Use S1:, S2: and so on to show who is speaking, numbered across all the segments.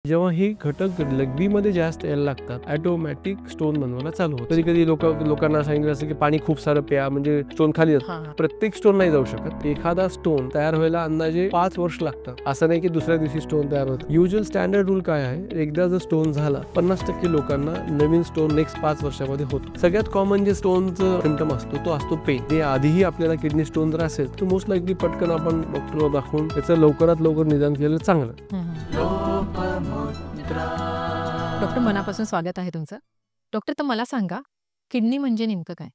S1: जेव्हा हे घटक लघवीमध्ये जास्त यायला लागतात, ऑटोमॅटिक स्टोन बनवायला चालू होतं. कधी-कधी लोकांना सांगितलं असतं, की पाणी खूप सारं प्या म्हणजे स्टोन खाली जातो.
S2: हां, हां.
S1: प्रत्येक स्टोन नाही जाऊ शकत. एखादा स्टोन तयार व्हायला अंदाजे 5 वर्ष लागतात. असं नाही की दुसऱ्या दिवशी स्टोन तयार होतं. युजुअल स्टँडर्ड रूल काय आहे? एकदा जर स्टोन झाला 50% लोकांना नवीन स्टोन नेक्स्ट 5 वर्षामध्ये होतो. सगळ्यात कॉमन जे स्टोनचं सिम्पटम असतो तो असतो पेन. ते आधीही आपल्याला किडनी स्टोन जर असेल तर मोस्ट लाईकली पटकन आपण डॉक्टरला दाखवून त्याचं लवकरात लवकर निदान केलं चांगलं.
S2: डॉक्टर, मनापासून स्वागत आहे तुमचं. डॉक्टर, तर मला सांगा, किडनी म्हणजे नेमकं काय?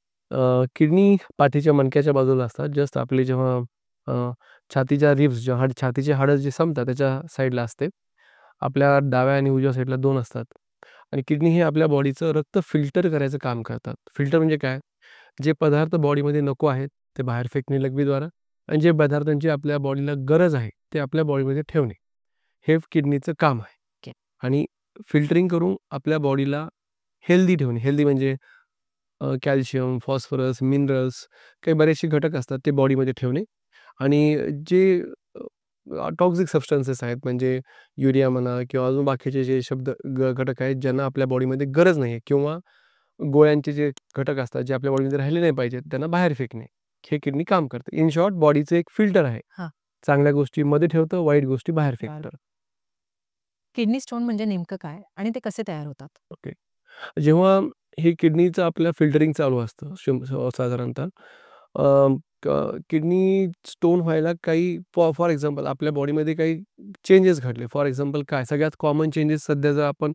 S1: किडनी पाठीच्या मणक्याच्या बाजूला असतात. जस्ट आपले जेव्हा छातीच्या रिब्स जेव्हा छातीचे हाडं जे संपतात त्याच्या साईडला असते. आपल्या डाव्या आणि उजव्या साईडला 2 असतात. आणि किडनी हे आपल्या बॉडीचं रक्त फिल्टर करायचं काम करतात. फिल्टर म्हणजे काय? जे पदार्थ बॉडीमध्ये नको आहेत ते बाहेर फेकणे लघवीद्वारा आणि जे पदार्थांची आपल्या बॉडीला गरज आहे ते आपल्या बॉडीमध्ये ठेवणे. हे किडनीचं काम आहे.
S2: ओके.
S1: आणि फिल्टरिंग करून आपल्या बॉडीला हेल्दी ठेवणे. हेल्दी म्हणजे कॅल्शियम, फॉस्फरस, मिनरल्स काही बरेचसे घटक असतात ते बॉडीमध्ये ठेवणे. आणि जे टॉक्सिक सबस्टन्सेस आहेत म्हणजे युरिया म्हणा किंवा अजून बाकीचे जे घटक आहेत ज्यांना आपल्या बॉडीमध्ये गरज नाही आहे किंवा गोळ्यांचे जे घटक असतात जे आपल्या बॉडीमध्ये राहिले नाही पाहिजेत त्यांना बाहेर फेकणे. हे किडनी काम करते. इन शॉर्ट बॉडीचं एक फिल्टर आहे.
S2: हां.
S1: चांगल्या गोष्टी मध्ये ठेवतं, वाईट गोष्टी बाहेर फेकतं.
S2: किडनी स्टोन म्हणजे नेमकं काय आणि ते कसे तयार होतात?
S1: ओके. जेव्हा हे किडनीचं आपलं फिल्टरिंग चालू असतं साधारणतः किडनी स्टोन व्हायला काही फॉर एक्झाम्पल आपल्या बॉडीमध्ये काही चेंजेस घडले. फॉर एक्झाम्पल काय सगळ्यात कॉमन चेंजेस सध्या जर आपण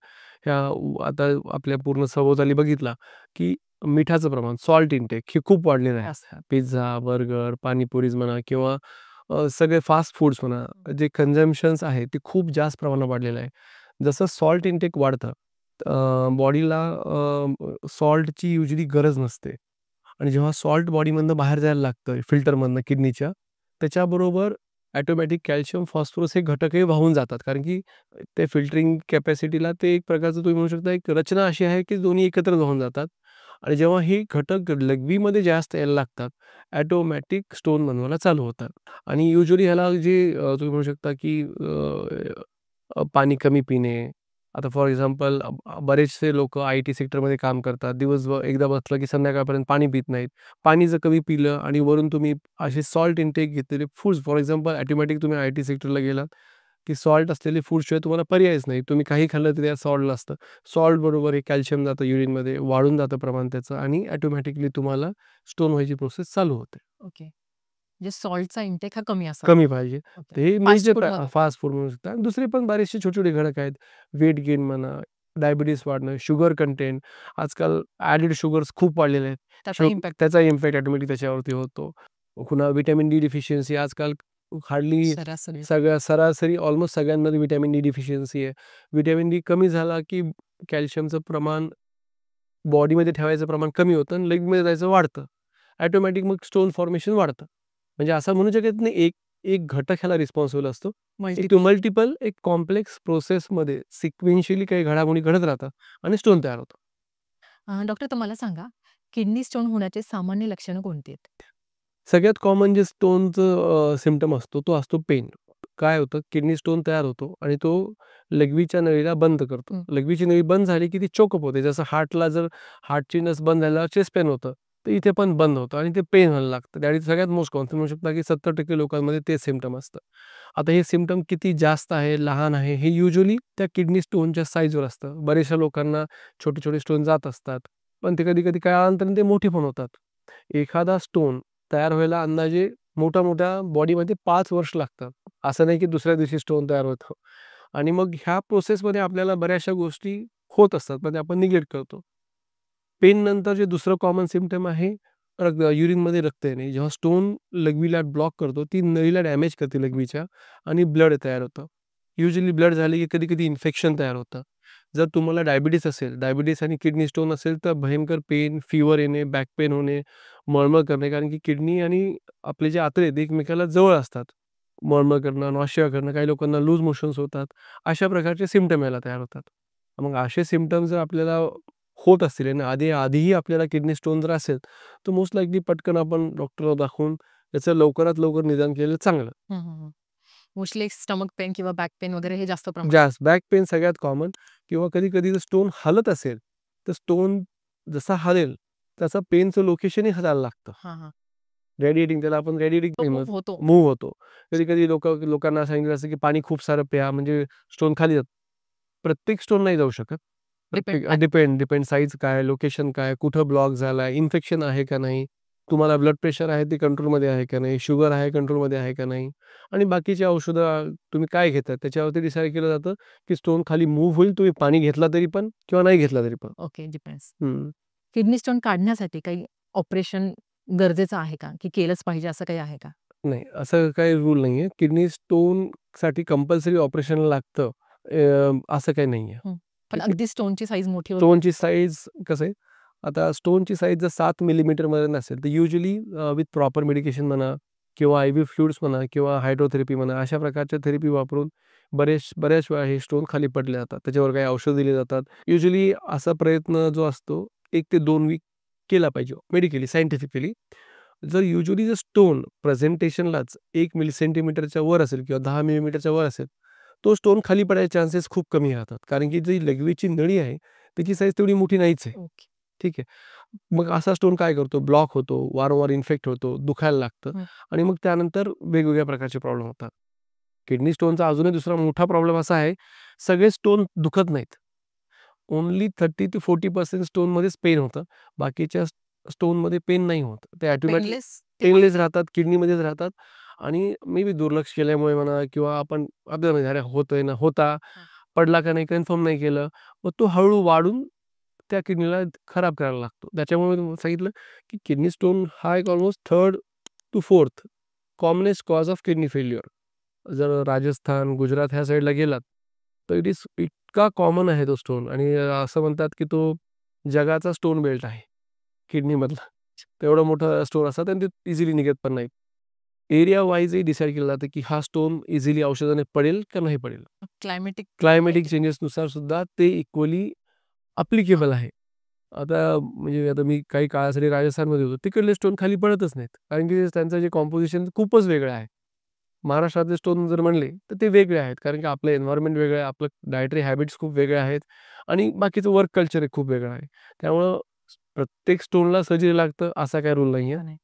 S1: आता आपल्या पूर्ण सभोवताली बघितला, की मिठाचं प्रमाण सॉल्ट इंटेक हे खूप वाढलेलं आहे. पिझ्झा, बर्गर, पाणीपुरीज म्हणा किंवा सगळे फास्ट फूड्स म्हणा, जे कन्झम्पशन्स आहे ते खूप जास्त प्रमाणात वाढलेलं आहे. जसं सॉल्ट इंटेक वाढतं बॉडीला सॉल्टची युजली गरज नसते आणि जेव्हा सॉल्ट बॉडीमधनं बाहेर जायला लागतं फिल्टरमधनं किडनीच्या, त्याच्याबरोबर ऑटोमॅटिक कॅल्शियम, फॉस्फरस हे घटकही वाहून जातात. कारण की ते फिल्टरिंग कॅपॅसिटीला ते एक प्रकारचं तुम्ही म्हणू शकता एक रचना अशी आहे की दोन्ही एकत्र वाहून जातात. आणि जेव्हा हे घटक लघवीमध्ये जास्त यायला लागतात, ऑटोमॅटिक स्टोन बनवायला चालू होतात. आणि युजुअली ह्याला जे तुम्ही म्हणू शकता की पाणी कमी पिणे. आता फॉर एक्झाम्पल बरेचसे लोकं आय-टी सेक्टरमध्ये काम करतात. दिवसभर एकदा बसलं की संध्याकाळपर्यंत पाणी पित नाहीत. पाणी जर कमी पिलं आणि वरून तुम्ही असे सॉल्ट इंटेक घेतलेले फूड्स फॉर एक्झाम्पल ऑटोमॅटिक तुम्ही आय-टी सेक्टरला गेलात, की सॉल्ट असलेले फूडशिवाय तुम्हाला पर्यायच नाही. तुम्ही काही खाल्लं तरी त्यात सॉल्ट असतं. सॉल्ट बरोबर हे कॅल्शियम जातं युरिनमध्ये, वाढून जातं प्रमाण त्याचं आणि ऑटोमॅटिकली तुम्हाला स्टोन व्हायची प्रोसेस चालू होते.
S2: ओके. म्हणजे सॉल्टचा इंटेक हा कमी असावा.
S1: कमी पाहिजे.
S2: ओके.
S1: तर हे
S2: फास्ट
S1: मेजर
S2: फूडमध्ये.
S1: फास्ट फूड म्हणू शकता. दुसरे पण बरेचसे छोटे-छोटे घटक आहेत. वेट गेन म्हणा, डायबिटीज वाढणं, शुगर कंटेंट. आजकाल ॲडेड शुगर्स खूप वाढलेले आहेत.
S2: त्याचा इम्पॅक्ट.
S1: त्याचा इम्पॅक्ट ऑटोमॅटिक त्याच्यावरती होतो. पुन्हा व्हिटॅमिन डी डिफिशियन्सी आजकाल हार्डली
S2: सरासरी.
S1: सरासरी ऑलमोस्ट सगळ्यांमध्ये व्हिटॅमिन डी डिफिशियन्सी आहे. व्हिटॅमिन डी कमी झाला की कॅल्शियमचं प्रमाण बॉडीमध्ये ठेवायचं प्रमाण कमी होतं आणि लेगमध्ये जायचं वाढतं. ऑटोमॅटिक मग स्टोन फॉर्मेशन वाढतं. म्हणजे असं म्हणू शकत नाही एक घटक ह्याला रिस्पॉन्सिबल असतो. एक मल्टिपल एक कॉम्प्लेक्स प्रोसेसमध्ये सिक्वेन्शियली काही घडामोडी घडत राहतात आणि स्टोन तयार होतं.
S2: डॉक्टर, तर मला सांगा, किडनी स्टोन होण्याचे सामान्य लक्षणं कोणती आहेत?
S1: सगळ्यात कॉमन जे स्टोनचं सिम्प्टम असतो तो असतो पेन. काय होतं किडनी स्टोन तयार होतो आणि तो लघवीच्या नळीला बंद करतो. लघवीची नळी बंद झाली की ती चोकअप होते. जसं हार्टची नस बंद झाल्यावर चेस्ट पेन होतं. तर इथे पण बंद होतं आणि ते पेन व्हायला लागतं. त्यावेळी सगळ्यात मोस्ट कॉमन म्हणू शकता की 70% लोकांमध्ये ते सिम्प्टम असतं. आता हे सिम्प्टम किती जास्त आहे, लहान आहे हे युजुअली त्या किडनी स्टोनच्या साईजवर असतं. बऱ्याचशा लोकांना छोटे-छोटे स्टोन जात असतात. पण ते कधी-कधी काळानंतराने ते मोठे पण होतात. एखादा स्टोन तयार व्हायला अंदाजे मोठ्या बॉडीमध्ये 5 वर्ष लागतात. असं नाही की दुसऱ्या दिवशी स्टोन तयार होतो. आणि मग ह्या प्रोसेसमध्ये आपल्याला बऱ्याचशा गोष्टी होत असतात, पण आपण निग्लेक्ट करतो. पेन नंतर जे दुसरं कॉमन सिम्प्टम आहे युरिनमध्ये रक्त येणे. जेव्हा स्टोन लघवीला ब्लॉक करतो, ती नळीला डॅमेज करते लघवीच्या आणि ब्लड तयार होतं. युजुअली ब्लड झाले की कधी-कधी इन्फेक्शन तयार होतं. जर तुम्हाला डायबिटीज असेल, डायबिटीज आणि किडनी स्टोन असेल तर भयंकर पेन, फीवर येणे, बॅक पेन होणे, मळमळ करणे कारण की किडनी आणि आपले जे आतडे आहेत एकमेकाला जवळ असतात. मळमळ करणं, नॉशिया करणं, काही लोकांना लूज मोशन्स होतात. अशा प्रकारचे सिम्प्टम याला तयार होतात. मग असे सिम्प्टम जर आपल्याला होत असतील आणि आधीही आपल्याला किडनी स्टोन जर असेल, तर मोस्ट लाइकली पटकन आपण डॉक्टरला दाखवून त्याचं लवकरात लवकर निदान केलेलं चांगलं.
S2: मोस्टली स्टमक पेन किंवा बॅक पेन वगैरे हे जास्त प्रमाणात.
S1: जास्त बॅक पेन सगळ्यात कॉमन. किंवा कधी-कधी जर स्टोन हलत असेल, तर स्टोन जसा हलेल, त्याचा पेनचं लोकेशनही हलायला लागतं.
S2: हां, हां.
S1: रेडिएटिंग, त्याला आपण रेडिएटिंग
S2: तो
S1: पेन
S2: मूव्ह होतो.
S1: मूव्ह होतो. कधी-कधी लोकांना सांगितलं असतं, की पाणी खूप सारं प्या, म्हणजे स्टोन खाली जातं. प्रत्येक स्टोन नाही जाऊ शकत.
S2: डिपेंड.
S1: डिपेंड साईज काय, लोकेशन काय, कुठं ब्लॉक झालाय, इन्फेक्शन आहे का नाही, तुम्हाला ब्लड प्रेशर आहे ते कंट्रोलमध्ये आहे का नाही, शुगर आहे कंट्रोलमध्ये आहे का नाही, आणि बाकीची औषधं तुम्ही काय घेता त्याच्यावरती डिसाईड केलं जातं, की स्टोन खाली मूव्ह होईल, तुम्ही पाणी घेतला तरी पण किंवा नाही घेतला तरी पण.
S2: Okay, depends.
S1: हं.
S2: किडनी स्टोन काढण्यासाठी काही ऑपरेशन गरजेचं आहे का? की केलंच पाहिजे असं काही आहे का?
S1: नाही, असं काही रूल नाहीये. किडनी स्टोनसाठी कंपल्सरी ऑपरेशन लागतं, असं काही नाहीये.
S2: पण अगदी स्टोनची साईज मोठी वगैरे.
S1: स्टोनची साईज कसं आहे, आता स्टोनची साईज जर 7 मिलीमीटरमध्ये नसेल, तर युज्युअली विथ प्रॉपर मेडिकेशन म्हणा किंवा IV फ्लुइड्स म्हणा किंवा हायड्रोथेरपी म्हणा, अशा प्रकारच्या थेरपी वापरून बऱ्याच वेळा हे स्टोन खाली पडले जातात. त्याच्यावर काही औषध दिली जातात. युज्युअली असा प्रयत्न जो असतो 1 ते 2 वीक केला पाहिजे मेडिकली, सायंटिफिकली. जर स्टोन प्रेझेंटेशनलाच 1 सेंटीमीटरच्या वर असेल किंवा 10 मिलीमीटरच्या वर असेल, तो स्टोन खाली पडायचे चान्सेस खूप कमी राहतात. कारण की जी लघवीची नळी आहे, त्याची साईज तेवढी मोठी नाहीच आहे.
S2: ओके.
S1: ठीक आहे. मग असा स्टोन काय करतो, ब्लॉक होतो, वारंवार इन्फेक्ट होतो, दुखायला लागतं, आणि मग त्यानंतर वेगवेगळ्या प्रकारचे प्रॉब्लेम होतात. किडनी स्टोनचा अजूनही दुसरा मोठा प्रॉब्लेम असा आहे, सगळे स्टोन दुखत नाहीत. ओन्ली 30% to 40% स्टोनमध्येच पेन होतं. बाकीच्या स्टोनमध्ये पेन नाही होत. ते ऑटोमॅटिक पेनलेस राहतात, किडनीमध्येच राहतात, आणि मे बी दुर्लक्ष केल्यामुळे म्हणा किंवा आपण आपल्याला अरे होतोय ना, होता, पडला का नाही कन्फर्म नाही केलं, मग तो हळू वाढून त्या किडनीला खराब करायला लागतो. त्याच्यामुळे मी सांगितलं, की किडनी स्टोन हा एक almost 3rd to 4th commonest cause of kidney failure. जर राजस्थान, गुजरात ह्या साईडला गेलात, तर इतका कॉमन आहे तो स्टोन, आणि असं म्हणतात, की तो जगाचा स्टोन बेल्ट आहे किडनीमधला. तेवढं मोठं स्टोन असतात आणि ते इझिली निघत पण नाहीत. एरिया वाईजही डिसाईड केलं जातं, की हा स्टोन इझिली औषधाने पडेल का नाही पडेल. क्लायमॅटिक चेंजेसनुसार सुद्धा ते इक्वली ॲप्लिकेबल आहे. आता मी काही काळासाठी राजस्थानमध्ये होतो. तिकडले स्टोन खाली पडतच नाहीत. कारण की त्यांचं जे कॉम्पोझिशन खूपच वेगळं आहे. महाराष्ट्रातले स्टोन जर म्हणले, तर ते वेगळे आहेत. कारण की आपलं एन्व्हायर्नमेंट वेगळं आहे, आपलं डायटरी हॅबिट्स खूप वेगळे आहेत, आणि बाकीचं वर्क कल्चर खूप वेगळं आहे. त्यामुळं प्रत्येक स्टोनला सर्जरी लागतं असा काही रूल नाहीये.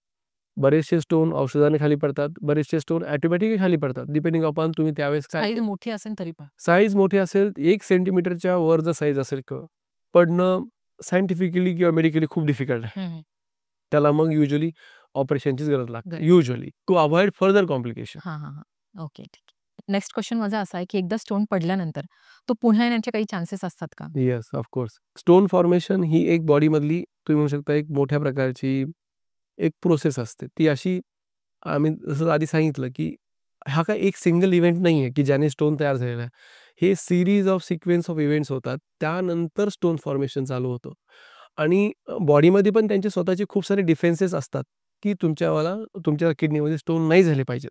S1: बरेचसे स्टोन औषधाने खाली पडतात, बरेचसे स्टोन ऑटोमॅटिकली खाली पडतात, डिपेंडिंग अपॉन तुम्ही त्यावेळेस काय.
S2: साईज मोठी असेल तरी पण.
S1: साईज मोठी असेल, 1 सेंटीमीटरच्या वर जर साईज असेल पडणं सायंटिफिकली किंवा मेडिकली खूप डिफिकल्ट आहे. त्याला मग युज्युअली ऑपरेशनचीच गरज लागते, usually, to avoid further complication.
S2: Okay, ठीक. नेक्स्ट क्वेश्चन माझा असा आहे, की एकदा स्टोन पडल्यानंतर तो पुन्हा येण्याचे काही चान्सेस असतात का?
S1: Yes, of course. स्टोन फॉर्मेशन ही एक बॉडीमधली, तुम्ही म्हणू शकता, एक मोठ्या प्रकारची एक प्रोसेस असते. ती अशी, आम्ही जसं आधी सांगितलं, की हा काही एक सिंगल इव्हेंट नाही आहे, की ज्याने स्टोन तयार झालेला आहे. हे series of sequence of events होतात. त्यानंतर स्टोन फॉर्मेशन चालू होतं, आणि बॉडीमध्ये पण त्यांचे स्वतःचे खूप सारे डिफेन्सेस असतात, की तुमच्या किडनीमध्ये स्टोन नाही झाले पाहिजेत.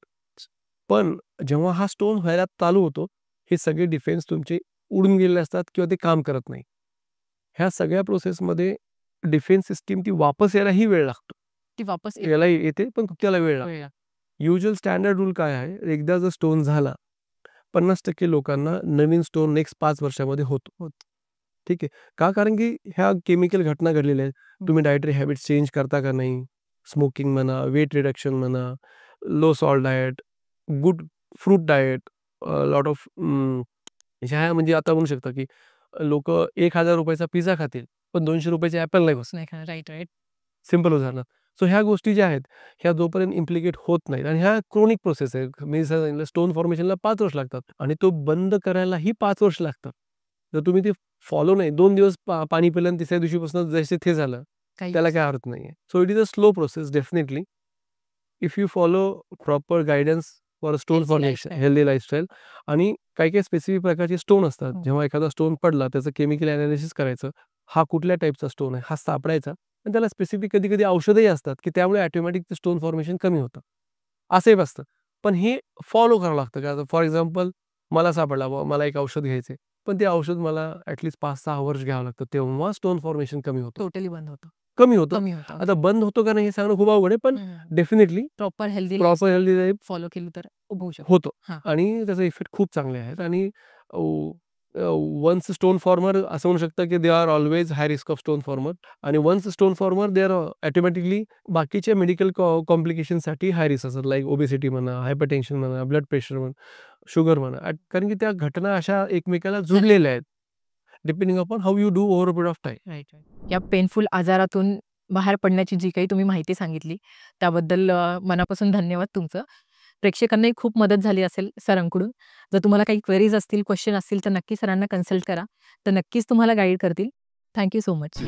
S1: पण जेव्हा हा स्टोन व्हायला चालू होतो, हे सगळे डिफेन्स तुमचे उडून गेलेले असतात किंवा ते काम करत नाही. ह्या सगळ्या प्रोसेसमध्ये डिफेन्स सिस्टम ती वापस यायलाही वेळ लागतो.
S2: ती वापस
S1: याला येते, पण त्याला वेळ लागतो. युज्युअल स्टँडर्ड रूल काय आहे, एकदा जर स्टोन झाला, 50% लोकांना नवीन स्टोन नेक्स्ट 5 वर्षामध्ये होतो. ठीक आहे. का? कारण की ह्या केमिकल घटना घडलेल्या आहेत. तुम्ही डायटरी हॅबिट्स चेंज करता का नाही? स्मोकिंग म्हणा, वेट रिडक्शन म्हणा, low salt diet, good fruit diet, lot of ह्या, म्हणजे आता म्हणू शकता, की लोकं ₹1000 चा पिझ्झा खातील, पण ₹200 चे ॲपल नाही बसणार.
S2: नाही खाणार. राईट.
S1: सिंपल उदाहरण. सो ह्या गोष्टी ज्या आहेत, ह्या जोपर्यंत इम्प्लिकेट होत नाहीत, आणि ह्या क्रोनिक प्रोसेस आहे. मी जसं सांगितलं, स्टोन फॉर्मेशनला 5 वर्ष लागतात, आणि तो बंद करायलाही 5 वर्ष लागतात. जर तुम्ही ते फॉलो नाही, 2 दिवस पाणी पिलं आणि तिसऱ्या दिवशीपासून जसे ते झालं, त्याला काही अर्थ नाहीये. So it is a slow process definitely. If you follow proper guidance for stone
S2: Healthy
S1: formation,
S2: lifestyle.
S1: Healthy lifestyle, आणि काही स्पेसिफिक प्रकारचे स्टोन असतात. जेव्हा एखादा स्टोन पडला, त्याचं केमिकल एनालिसिस करायचं. हा कुठल्या टाईपचा स्टोन आहे, हा सापडायचा, आणि त्याला स्पेसिफिक कधी-कधी औषधही असतात, की त्यामुळे ऑटोमॅटिक ते स्टोन फॉर्मेशन कमी होतं. असंही असतं. पण हे फॉलो करावं लागतं. का, फॉर एक्झाम्पल, मला सापडला बुवा, मला एक औषध घ्यायचंय. पण ते औषध मला ॲटलीस्ट 5-6 वर्ष घ्यावं लागतं. तेव्हा स्टोन फॉर्मेशन कमी होतं.
S2: टोटली बंद होतं.
S1: कमी होतं.
S2: कमी होतं.
S1: आता बंद होतो का नाही हे सांगणं खूप अवघड आहे, पण definitely
S2: proper healthy
S1: life
S2: follow केलं तर होऊ शकतो.
S1: होतं
S2: हां.
S1: आणि त्याचे इफेक्ट खूप चांगले आहेत. आणि वन्स स्टोन फॉर्मर असं म्हणू शकता की they are always high risk of stone former, आणि once stone former they are automatically बाकीच्या मेडिकल कॉम्प्लिकेशनसाठी हाय रिस्क असतात, लाईक ओबेसिटी म्हणा, हायपरटेन्शन म्हणा, ब्लड प्रेशर म्हणा, शुगर म्हणा. कारण की त्या घटना अशा एकमेकाला जुळलेल्या आहेत, depending upon how you do over a period of time.
S2: Right. या पेनफुल आजारातून बाहेर पडण्याची जी काही तुम्ही माहिती सांगितली त्याबद्दल मनापासून धन्यवाद तुमचं. प्रेक्षकांनाही खूप मदत झाली असेल सरांकडून. जर तुम्हाला काही क्वेरीज असतील, क्वेश्चन असतील तर नक्की सरांना कन्सल्ट करा. तर नक्कीच तुम्हाला गाईड करतील. Thank you so much.